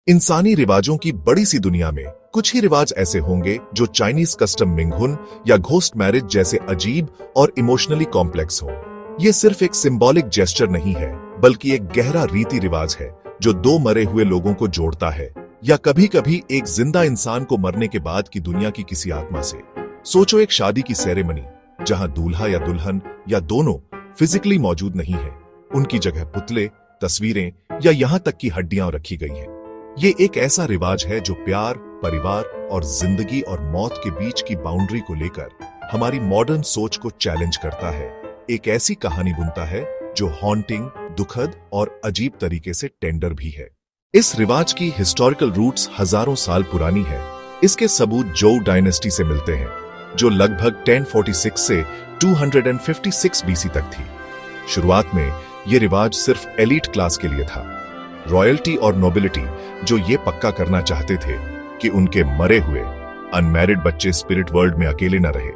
इंसानी रिवाजों की बड़ी सी दुनिया में कुछ ही रिवाज ऐसे होंगे जो चाइनीज कस्टम मिंगहुन या घोस्ट मैरिज जैसे अजीब और इमोशनली कॉम्प्लेक्स हो। ये सिर्फ एक सिंबॉलिक जेस्चर नहीं है, बल्कि एक गहरा रीति रिवाज है जो दो मरे हुए लोगों को जोड़ता है, या कभी कभी एक जिंदा इंसान को मरने के बाद की दुनिया की किसी आत्मा से। सोचो एक शादी की सेरेमनी जहां दूल्हा या दुल्हन या दोनों फिजिकली मौजूद नहीं है, उनकी जगह पुतले, तस्वीरें या यहां तक की हड्डियां रखी गई हैं। ये एक ऐसा रिवाज है जो प्यार, परिवार और जिंदगी और मौत के बीच की बाउंड्री को लेकर हमारी मॉडर्न सोच को चैलेंज करता है। एक ऐसी कहानी बुनता है जो हॉन्टिंग, दुखद और अजीब तरीके से टेंडर भी है। इस रिवाज की हिस्टोरिकल रूट्स हजारों साल पुरानी है। इसके सबूत जोउ डायनेस्टी से मिलते हैं, जो लगभग 1046 से 256 बीसी तक थी। शुरुआत में यह रिवाज सिर्फ एलीट क्लास के लिए था, रॉयल्टी और नोबिलिटी जो ये पक्का करना चाहते थे कि उनके मरे हुए अनमैरिड बच्चे स्पिरिट वर्ल्ड में अकेले न रहे।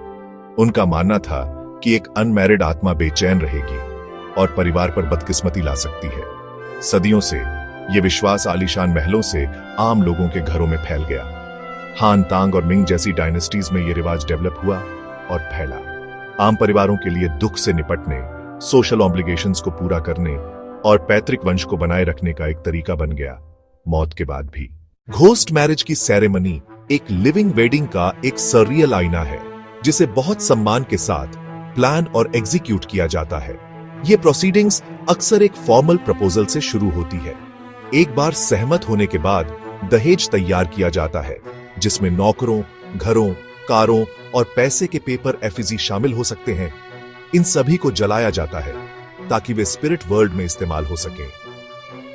उनका मानना था कि एक अनमैरिड आत्मा बेचैन रहेगी और परिवार पर बदकिस्मती ला सकती है। सदियों से यह विश्वास आलीशान महलों से आम लोगों के घरों में फैल गया। हान, तांग और मिंग जैसी डायनेस्टीज में यह रिवाज डेवलप हुआ और फैला। आम परिवारों के लिए दुख से निपटने, सोशल ऑब्लिगेशंस को पूरा करने और पैतृक वंश को बनाए रखने का एक तरीका बन गया, मौत के बाद भी। घोस्ट मैरिज की सेरेमनी एक लिविंग वेडिंग का एक सररियल आईना है, जिसे बहुत सम्मान के साथ प्लान और एग्जीक्यूट किया जाता है। ये प्रोसीडिंग्स अक्सर एक फॉर्मल प्रपोजल से शुरू होती है। एक बार सहमत होने के बाद दहेज तैयार किया जाता है, जिसमें नौकरों, घरों, कारों और पैसे के पेपर एफिजी शामिल हो सकते हैं। इन सभी को जलाया जाता है ताकि वे स्पिरिट वर्ल्ड में इस्तेमाल हो सकें।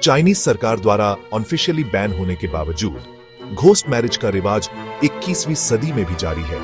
चाइनीज सरकार द्वारा ऑफिशियली बैन होने के बावजूद घोस्ट मैरिज का रिवाज 21वीं सदी में भी जारी है,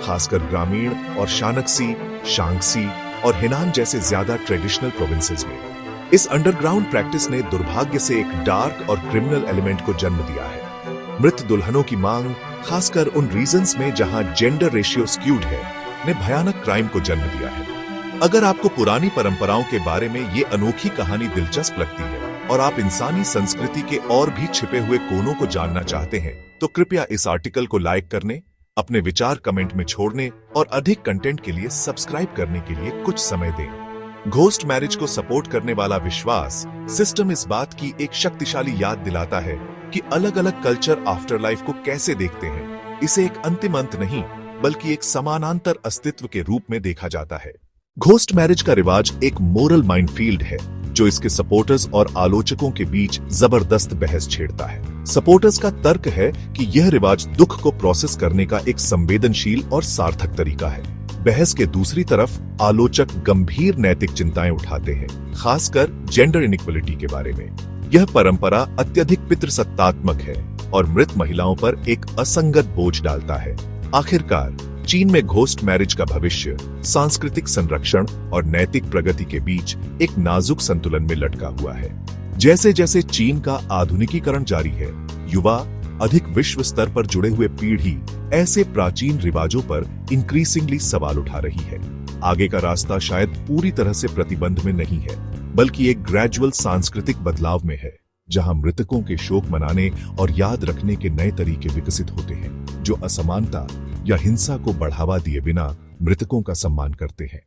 खासकर ग्रामीण और शानक्सी, शांगसी और हेनान जैसे ज्यादा ट्रेडिशनल प्रोविंसेस में। इस अंडरग्राउंड प्रैक्टिस ने दुर्भाग्य से एक डार्क और क्रिमिनल एलिमेंट को जन्म दिया है। मृत दुल्हनों की मांग, खासकर उन रीजन्स में जहां जेंडर रेशियो स्क्यूड है, ने भयानक क्राइम को जन्म दिया है। अगर आपको पुरानी परंपराओं के बारे में ये अनोखी कहानी दिलचस्प लगती है और आप इंसानी संस्कृति के और भी छिपे हुए कोनों को जानना चाहते हैं, तो कृपया इस आर्टिकल को लाइक करने, अपने विचार कमेंट में छोड़ने और अधिक कंटेंट के लिए सब्सक्राइब करने के लिए कुछ समय दें। घोस्ट मैरिज को सपोर्ट करने वाला विश्वास सिस्टम इस बात की एक शक्तिशाली याद दिलाता है कि अलग अलग कल्चर आफ्टर लाइफ को कैसे देखते हैं। इसे एक अंतिम अंत नहीं, बल्कि एक समानांतर अस्तित्व के रूप में देखा जाता है। घोस्ट मैरिज का रिवाज एक मोरल माइनफील्ड है जो इसके सपोर्टर्स और आलोचकों के बीच जबरदस्त बहस छेड़ता है। सपोर्टर्स का तर्क है कि यह रिवाज दुख को प्रोसेस करने का एक संवेदनशील और सार्थक तरीका है। बहस के दूसरी तरफ आलोचक गंभीर नैतिक चिंताएं उठाते हैं, खासकर जेंडर इनइक्वलिटी के बारे में। यह परंपरा अत्यधिक पितृसत्तात्मक है और मृत महिलाओं पर एक असंगत बोझ डालता है। आखिरकार चीन में घोस्ट मैरिज का भविष्य सांस्कृतिक संरक्षण और नैतिक प्रगति के बीच एक नाजुक संतुलन में लटका हुआ है। जैसे जैसे चीन का आधुनिकीकरण जारी है, युवा अधिक विश्व स्तर पर जुड़े हुए पीढ़ी ऐसे प्राचीन रिवाजों पर इंक्रीजिंगली सवाल उठा रही है। आगे का रास्ता शायद पूरी तरह से प्रतिबंध में नहीं है, बल्कि एक ग्रेजुअल सांस्कृतिक बदलाव में है, जहां मृतकों के शोक मनाने और याद रखने के नए तरीके विकसित होते हैं, जो असमानता या हिंसा को बढ़ावा दिए बिना मृतकों का सम्मान करते हैं।